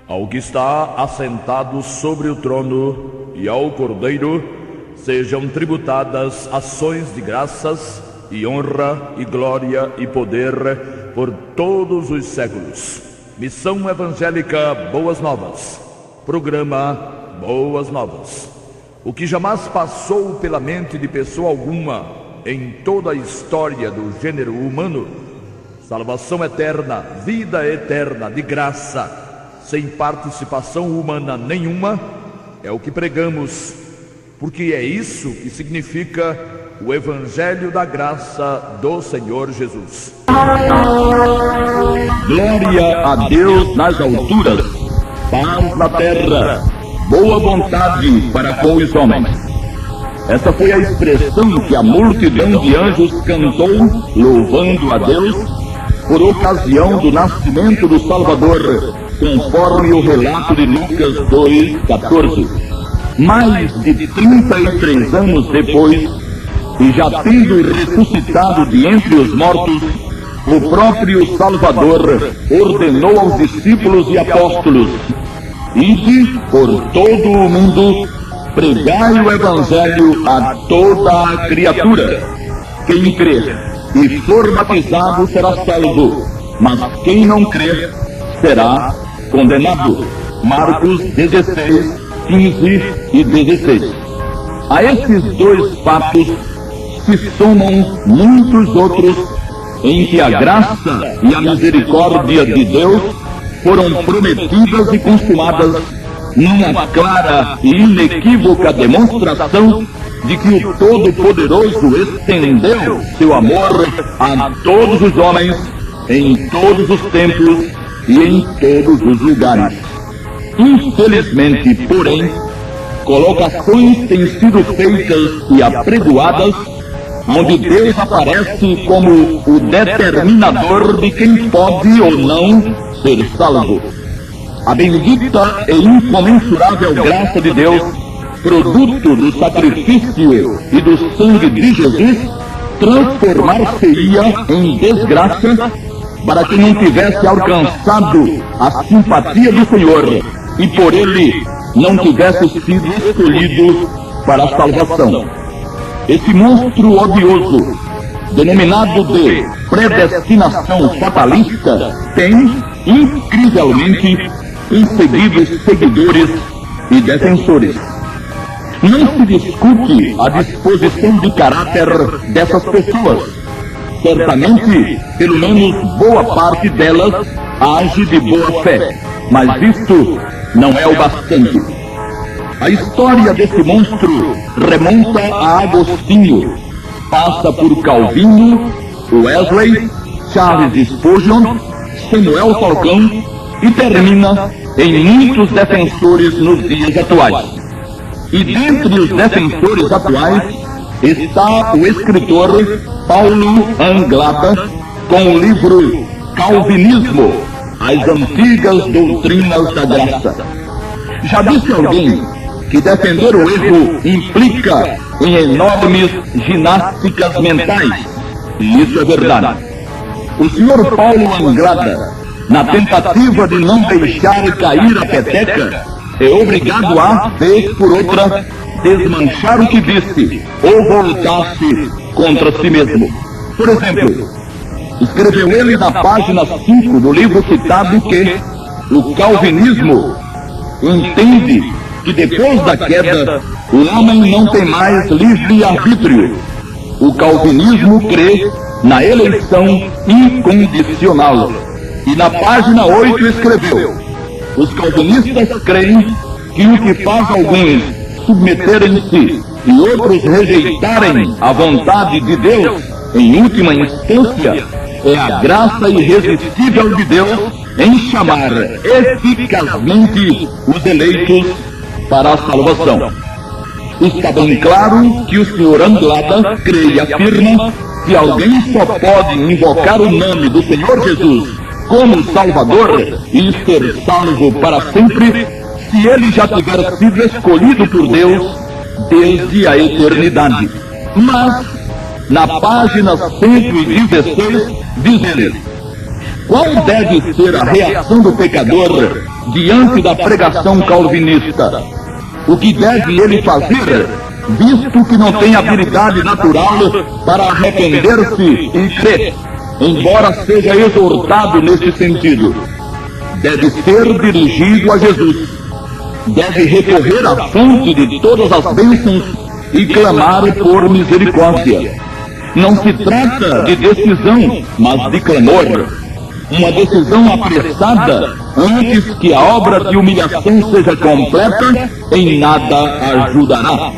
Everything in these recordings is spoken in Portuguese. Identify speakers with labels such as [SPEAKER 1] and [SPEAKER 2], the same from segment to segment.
[SPEAKER 1] Ao que está assentado sobre o trono e ao Cordeiro sejam tributadas ações de graças e honra e glória e poder por todos os séculos. Missão Evangélica Boas Novas. Programa Boas Novas. O que jamais passou pela mente de pessoa alguma em toda a história do gênero humano, salvação eterna, vida eterna de graça, sem participação humana nenhuma, é o que pregamos, porque é isso que significa o Evangelho da Graça do Senhor Jesus.
[SPEAKER 2] Glória a Deus nas alturas, paz na terra, boa vontade para com os homens. Essa foi a expressão que a multidão de anjos cantou, louvando a Deus, por ocasião do nascimento do Salvador, conforme o relato de Lucas 2,14. Mais de 33 anos depois, e já tendo ressuscitado de entre os mortos, o próprio Salvador ordenou aos discípulos e apóstolos: ide por todo o mundo, pregai o Evangelho a toda a criatura. Quem crer e for batizado será salvo, mas quem não crer será condenado. Marcos 16, 15 e 16. A esses dois fatos se somam muitos outros em que a graça e a misericórdia de Deus foram prometidas e consumadas numa clara e inequívoca demonstração de que o Todo-Poderoso estendeu seu amor a todos os homens, em todos os tempos e em todos os lugares. Infelizmente, porém, colocações têm sido feitas e apregoadas onde Deus aparece como o determinador de quem pode ou não ser salvo. A bendita e incomensurável graça de Deus, produto do sacrifício e do sangue de Jesus, transformar-se-ia em desgraça para que não tivesse alcançado a simpatia do Senhor e por ele não tivesse sido escolhido para a salvação. Esse monstro odioso, denominado de predestinação fatalista, tem, incrivelmente, conseguido seguidores e defensores. Não se discute a disposição de caráter dessas pessoas. Certamente, pelo menos boa parte delas age de boa fé, mas isto não é o bastante. A história desse monstro remonta a Agostinho, passa por Calvino, Wesley, Charles Spurgeon, Samuel Falcão e termina em muitos defensores nos dias atuais. E dentre os defensores atuais está o escritor Paulo Anglada com o livro Calvinismo, as antigas doutrinas da graça. Já disse alguém que defender o erro implica em enormes ginásticas mentais, e isso é verdade. O senhor Paulo Anglada, na tentativa de não deixar cair a peteca, é obrigado a, vez por outra, desmanchar o que disse ou voltar-se contra si mesmo. Por exemplo, escreveu ele na página 5 do livro citado que o calvinismo entende que depois da queda o homem não tem mais livre-arbítrio. O calvinismo crê na eleição incondicional. E na página 8 escreveu: os calvinistas creem que o que faz alguns submeterem-se e outros rejeitarem a vontade de Deus, em última instância, é a graça irresistível de Deus em chamar eficazmente os eleitos para a salvação. Está bem claro que o senhor Anglada crê e afirma que alguém só pode invocar o nome do Senhor Jesus como Salvador e ser salvo para sempre se ele já tiver sido escolhido por Deus desde a eternidade. Mas, na página 116, diz ele: Qual deve ser a reação do pecador diante da pregação calvinista? O que deve ele fazer, visto que não tem habilidade natural para arrepender-se e crer, embora seja exortado nesse sentido? Deve ser dirigido a Jesus. Deve recorrer à fonte de todas as bênçãos e clamar por misericórdia. Não se trata de decisão, mas de clamor. Uma decisão apressada, antes que a obra de humilhação seja completa, em nada ajudará.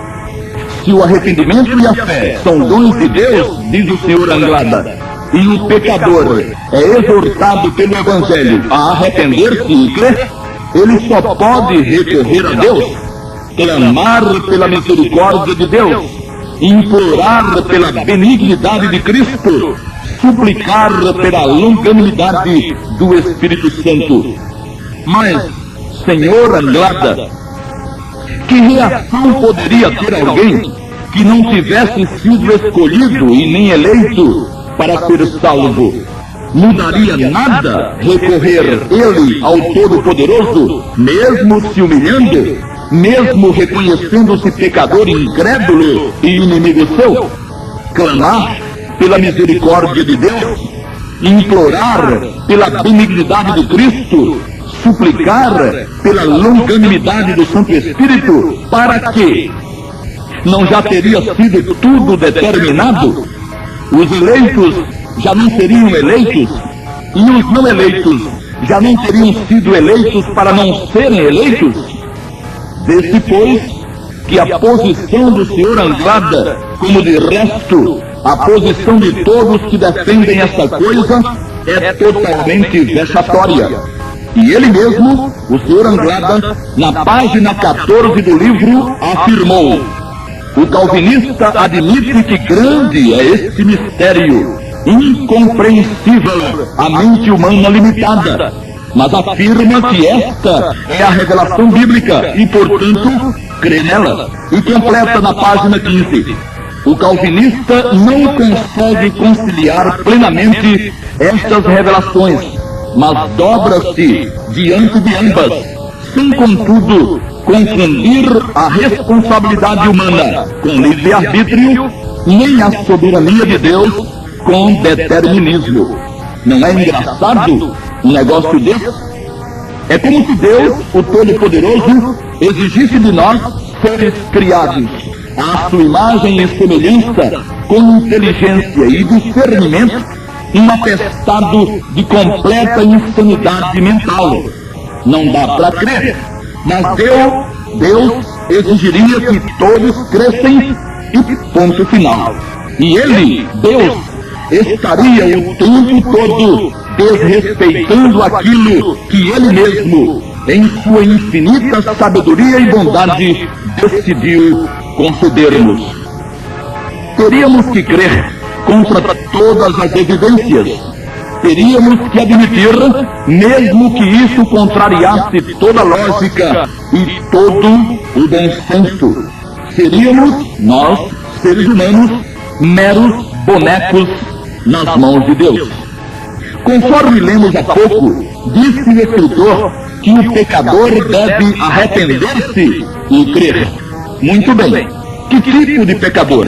[SPEAKER 2] Se o arrependimento e a fé são dons de Deus, diz o Sr. Anglada, e o pecador é exortado pelo Evangelho a arrepender-se e crer, ele só pode recorrer a Deus, clamar pela misericórdia de Deus, implorar pela benignidade de Cristo, suplicar pela longanimidade do Espírito Santo. Mas, Sr. Anglada, que reação poderia ter alguém que não tivesse sido escolhido e nem eleito para ser salvo? Mudaria nada recorrer ele ao Todo-Poderoso, mesmo se humilhando, mesmo reconhecendo-se pecador incrédulo e inimigo seu? Clamar pela misericórdia de Deus, implorar pela benignidade de Cristo, suplicar pela longanimidade do Santo Espírito, para quê? Não já teria sido tudo determinado? Os eleitos já não seriam eleitos, e os não eleitos já não teriam sido eleitos para não serem eleitos? Vê-se, pois, que a posição do Sr. Anglada, como de resto a posição de todos que defendem essa coisa, é totalmente vexatória. E ele mesmo, o Sr. Anglada, na página 14 do livro, afirmou: o calvinista admite que grande é este mistério, incompreensível à mente humana limitada, mas afirma que esta é a revelação bíblica e, portanto, crê nela. E completa na página 15: o calvinista não consegue conciliar plenamente estas revelações, mas dobra-se diante de ambas, sem, contudo, confundir a responsabilidade humana com livre-arbítrio, nem a soberania de Deus com determinismo. Não é engraçado um negócio desse? É como se Deus, o Todo-Poderoso, exigisse de nós, seres criados à sua imagem e semelhança, com inteligência e discernimento, um atestado de completa insanidade mental. Não dá para crer, mas Deus exigiria que todos crescem e ponto final. E ele, Deus, estaria o tempo todo desrespeitando aquilo que ele mesmo, em sua infinita sabedoria e bondade, decidiu concedermos. Teríamos que crer contra todas as evidências. Teríamos que admitir, mesmo que isso contrariasse toda a lógica e todo o bom senso. Seríamos, nós, seres humanos, meros bonecos nas mãos de Deus. Conforme lemos há pouco, disse o escritor que o pecador deve arrepender-se e crer. Muito bem. Que tipo de pecador?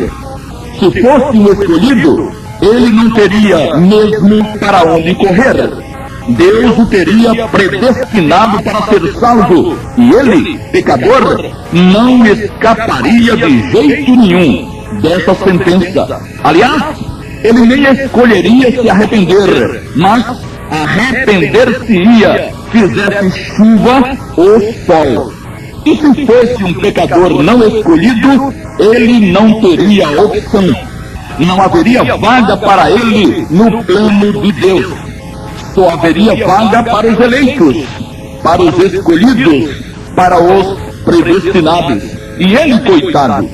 [SPEAKER 2] Se fosse o escolhido, ele não teria mesmo para onde correr. Deus o teria predestinado para ser salvo, e ele, pecador, não escaparia de jeito nenhum dessa sentença. Aliás, ele nem escolheria se arrepender, mas arrepender-se-ia, fizesse chuva ou sol. E se fosse um pecador não escolhido, ele não teria opção. Não haveria vaga para ele no plano de Deus. Só haveria vaga para os eleitos, para os escolhidos, para os predestinados. E ele, coitado,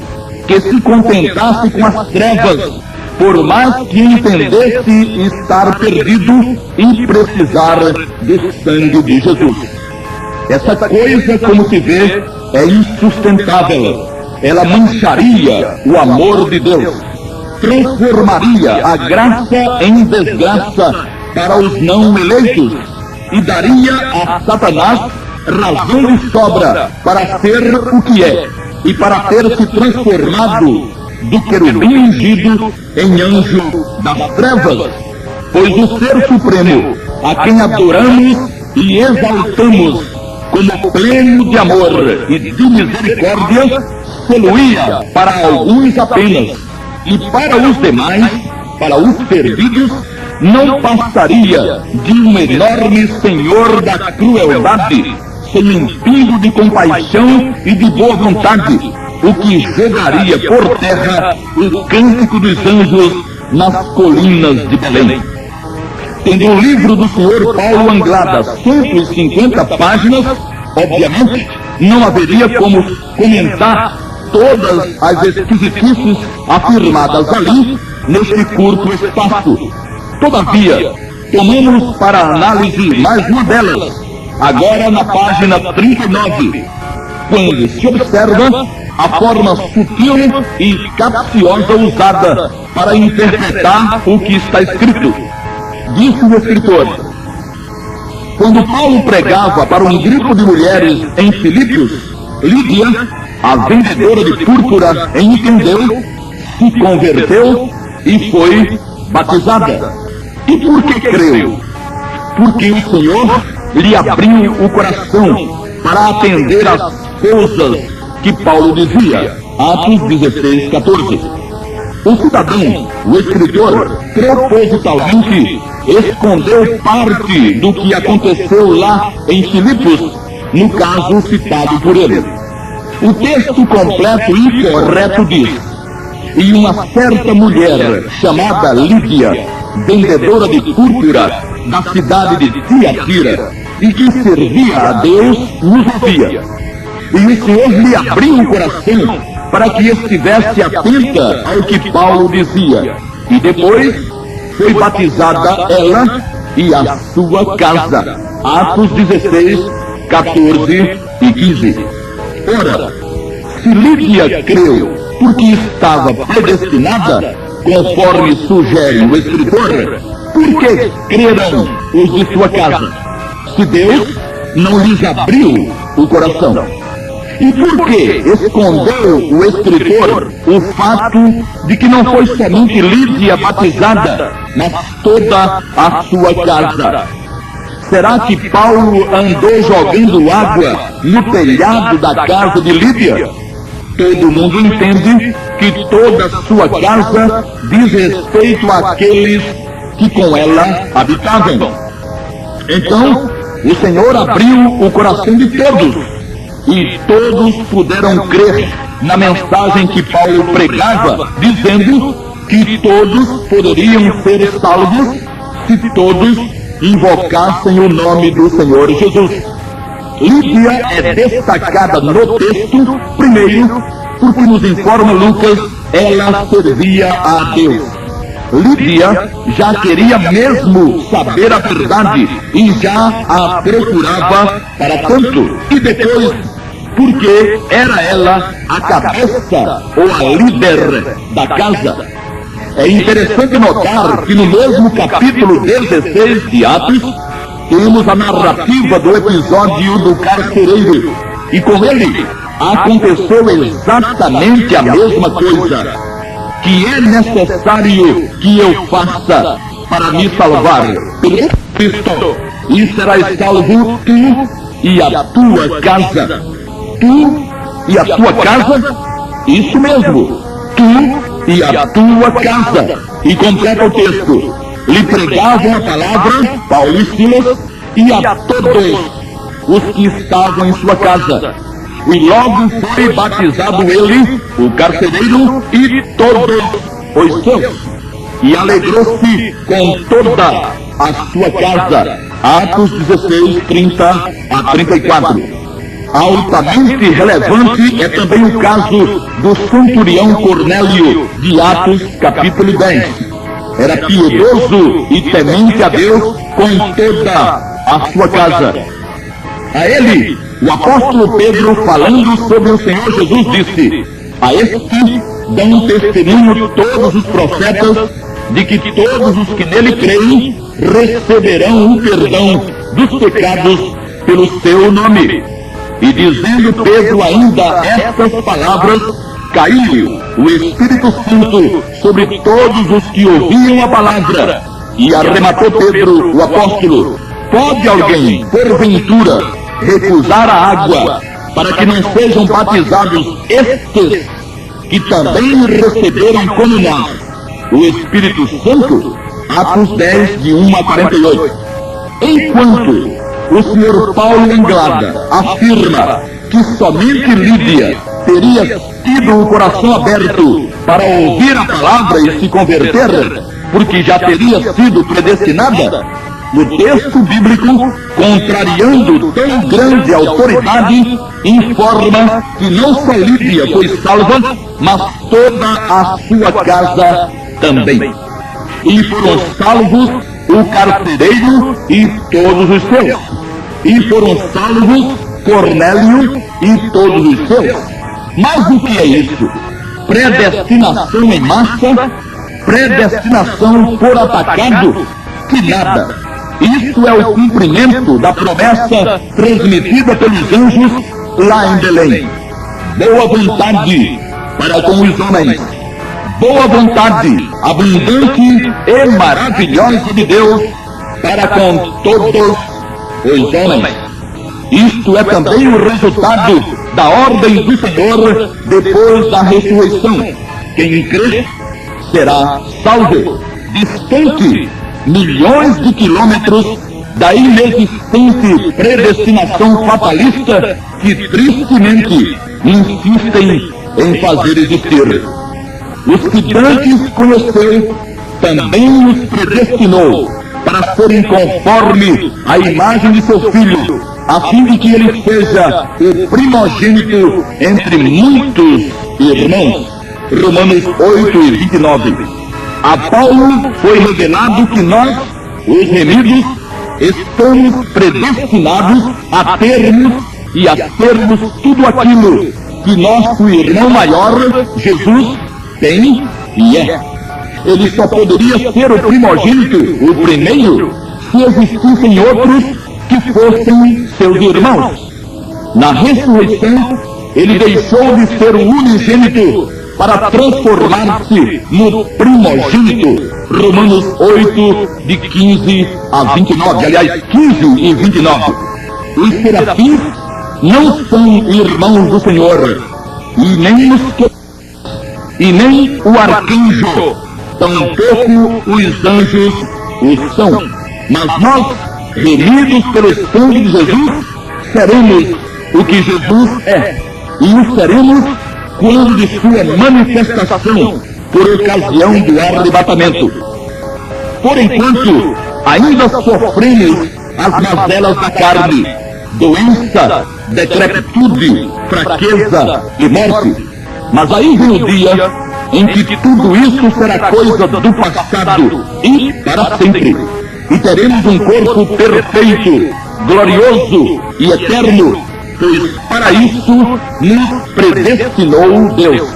[SPEAKER 2] que se contentasse com as trevas, por mais que entendesse estar perdido e precisar do sangue de Jesus. Essa coisa, como se vê, é insustentável. Ela mancharia o amor de Deus, transformaria a graça em desgraça para os não eleitos e daria a Satanás razão de sobra para ser o que é e para ter se transformado do querubim ungido em anjo das trevas. Pois o Ser Supremo, a quem adoramos e exaltamos como pleno de amor e de misericórdia, se-lo-ia para alguns apenas, e para os demais, para os perdidos, não passaria de um enorme senhor da crueldade, sem um pingo de compaixão e de boa vontade, o que jogaria por terra o cântico dos anjos nas colinas de Belém. Tendo o livro do Sr. Paulo Anglada 150 páginas, obviamente não haveria como comentar todas as esquisitices afirmadas ali neste curto espaço. Todavia, tomamos para análise mais uma delas, agora na página 39, quando se observa a forma sutil e capciosa usada para interpretar o que está escrito. Disse o escritor: quando Paulo pregava para um grupo de mulheres em Filipos, Lídia, a vendedora de púrpura, entendeu, se converteu e foi batizada. E por que creu? Porque o Senhor lhe abriu o coração para atender às coisas que Paulo dizia. Atos 16, 14. O cidadão, o escritor, propositalmente escondeu parte do que aconteceu lá em Filipos, no caso citado por ele. O texto completo e correto diz: e uma certa mulher chamada Lídia, vendedora de púrpura da cidade de Tiatira, e que servia a Deus, nos ouvia. E o Senhor lhe abriu o coração para que estivesse atenta ao que Paulo dizia. E depois foi batizada ela e a sua casa. Atos 16, 14 e 15. Ora, se Lídia creu porque estava predestinada, conforme sugere o escritor, por que creram os de sua casa, se Deus não lhes abriu o coração? E por que escondeu o escritor o fato de que não foi somente Lídia batizada, mas toda a sua casa? Será que Paulo andou jogando água no telhado da casa de Lídia? Todo mundo entende que toda a sua casa diz respeito àqueles que com ela habitavam. Então, o Senhor abriu o coração de todos, e todos puderam crer na mensagem que Paulo pregava, dizendo que todos poderiam ser salvos se todos invocassem o nome do Senhor Jesus. Lídia é destacada no texto, primeiro, porque nos informa Lucas, ela servia a Deus. Lídia já queria mesmo saber a verdade e já a procurava para tanto. E depois, porque era ela a cabeça ou a líder da casa. É interessante notar que no mesmo capítulo 16 de Atos, temos a narrativa do episódio do carcereiro. E com ele, aconteceu exatamente a mesma coisa. Que é necessário que eu faça para me salvar pelo Cristo, e serás salvo tu e a tua casa. Tu e a tua casa? Isso mesmo, tu e a tua casa. E completa o texto: lhe pregavam a palavra, Paulo e Silas, e a todos os que estavam em sua casa. E logo foi batizado ele, o carcereiro, e todos os seus. E alegrou-se com toda a sua casa. Atos 16, 30 a 34. Altamente relevante é também o caso do centurião Cornélio, de Atos capítulo 10. Era piedoso e temente a Deus com toda a sua casa. A ele, o apóstolo Pedro, falando sobre o Senhor Jesus, disse: a este dão testemunho todos os profetas de que todos os que nele creem receberão o perdão dos pecados pelo seu nome. E dizendo Pedro ainda estas palavras, caiu o Espírito Santo sobre todos os que ouviam a palavra. E arrematou Pedro, o apóstolo: pode alguém, porventura, recusar a água, para que não sejam batizados estes, que também receberam como nós o Espírito Santo? Atos 10, de 1 a 48. Enquanto o Sr. Paulo Anglada afirma que somente Lídia teria tido o coração aberto para ouvir a palavra e se converter, porque já teria sido predestinada, no texto bíblico, contrariando tão grande autoridade, informa que não só Lídia foi salva, mas toda a sua casa também. E foram salvos o carcereiro e todos os seus. E foram salvos Cornélio e todos os seus. Mas o que é isso? Predestinação em massa? Predestinação por atacado? Que nada. Isso é o cumprimento da promessa transmitida pelos anjos lá em Belém. Boa vontade para com os homens. Boa vontade abundante e maravilhosa de Deus para com todos os homens. Isto é também o resultado da ordem do Senhor depois da ressurreição. Quem crê será salvo. Distante milhões de quilômetros da inexistente predestinação fatalista que tristemente insistem em fazer existir. Os que dantes conheceu, também os predestinou para serem conforme a imagem de seu Filho, a fim de que ele seja o primogênito entre muitos irmãos. Romanos 8 e 29. A Paulo foi revelado que nós, os remidos, estamos predestinados a termos e a sermos tudo aquilo que nosso irmão maior, Jesus, tem e é. Ele só poderia ser o primogênito, o primeiro, se existissem outros que fossem seus irmãos. Na ressurreição, ele deixou de ser o unigênito para transformar-se no primogênito. Romanos 8, de 15 a 29, aliás, 15 e 29. Os serafins não são irmãos do Senhor, e nem o arcanjo, tampouco os anjos o são. Mas nós, remidos pelo sangue de Jesus, seremos o que Jesus é, e o seremos quando de sua manifestação, por ocasião do arrebatamento. Por enquanto, ainda sofremos as mazelas da carne, doença, decrepitude, fraqueza e morte. Mas aí vem o dia em que tudo isso será coisa do passado e para sempre. E teremos um corpo perfeito, glorioso e eterno, pois para isso nos predestinou Deus.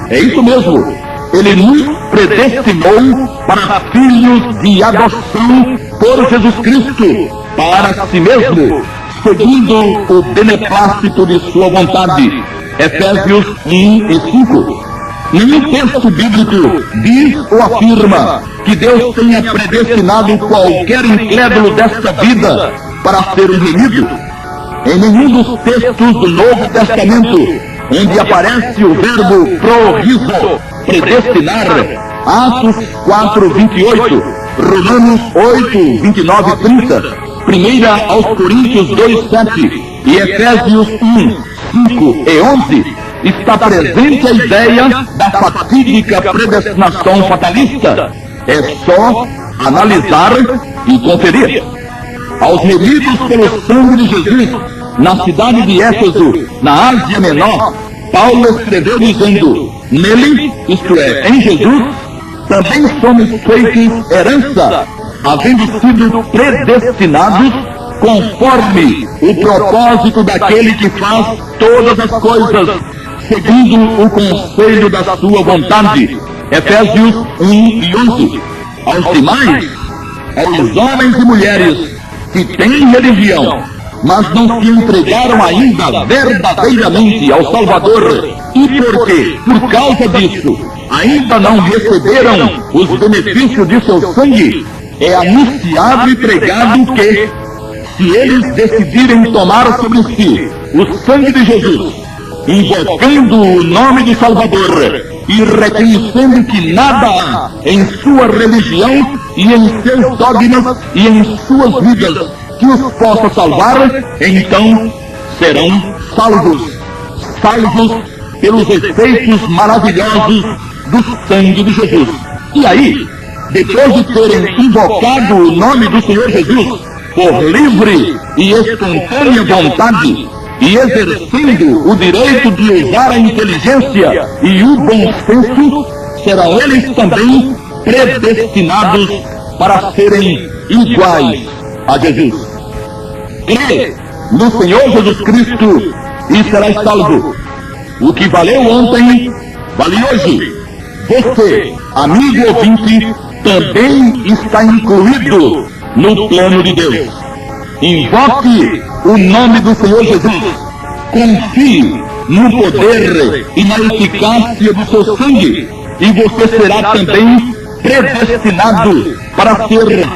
[SPEAKER 2] É isso mesmo, Ele nos predestinou para filhos de adoção por Jesus Cristo, para si mesmo, segundo o beneplácito de sua vontade. Efésios 1 e 5. Nenhum texto bíblico diz ou afirma que Deus tenha predestinado qualquer incrédulo desta vida para ser um remido. Em nenhum dos textos do Novo Testamento, onde aparece o verbo prorizo, predestinar, Atos 4, 28, Romanos 8, 29 e 30, 1 aos Coríntios 2, 7 e Efésios 1, 5 e 11, está presente a ideia da fatídica predestinação fatalista. É só analisar e conferir. Aos remidos pelo sangue de Jesus, na cidade de Éfeso, na Ásia Menor, Paulo escreveu dizendo: nele, isto é, em Jesus, também somos feitos herança, havendo sido predestinados conforme o propósito daquele que faz todas as coisas, segundo o conselho da sua vontade. Efésios 1 e 11. aos demais, aos homens e mulheres que têm religião, mas não se entregaram ainda verdadeiramente ao Salvador, e porque, por causa disso, ainda não receberam os benefícios de seu sangue, é anunciado e pregado que, se eles decidirem tomar sobre si o sangue de Jesus, invocando o nome do Salvador e reconhecendo que nada há em sua religião e em seus dogmas e em suas vidas que os possa salvar, então serão salvos pelos efeitos maravilhosos do sangue de Jesus. E aí, depois de terem invocado o nome do Senhor Jesus por livre e espontânea vontade, e exercendo o direito de usar a inteligência e o bom senso, serão eles também predestinados para serem iguais a Jesus. Crê no Senhor Jesus Cristo e serás salvo. O que valeu ontem, vale hoje. Você, amigo ouvinte, também está incluído no plano de Deus. Invoque o nome do Senhor Jesus. Confie no poder e na eficácia do seu sangue, e você será também predestinado para ser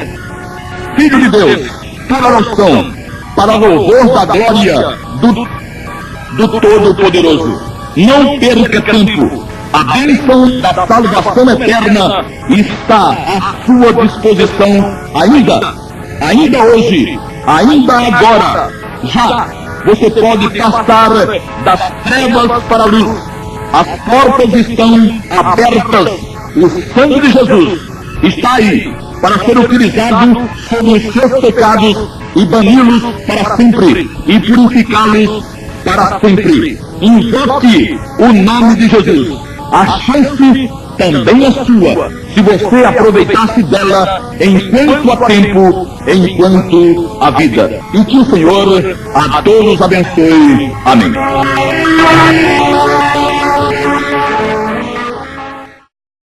[SPEAKER 2] filho de Deus, por adoção, para louvor da glória do Todo-Poderoso. Não perca tempo. A bênção da salvação eterna está à sua disposição ainda hoje, ainda agora. Já você pode passar das trevas para a luz. As portas estão abertas. O sangue de Jesus está aí para ser utilizado sobre os seus pecados e bani-los para sempre e purificá-los para sempre. Invoque o nome de Jesus. A chance também é sua, se você aproveitasse dela enquanto há tempo, enquanto há vida. E que o Senhor a todos abençoe. Amém.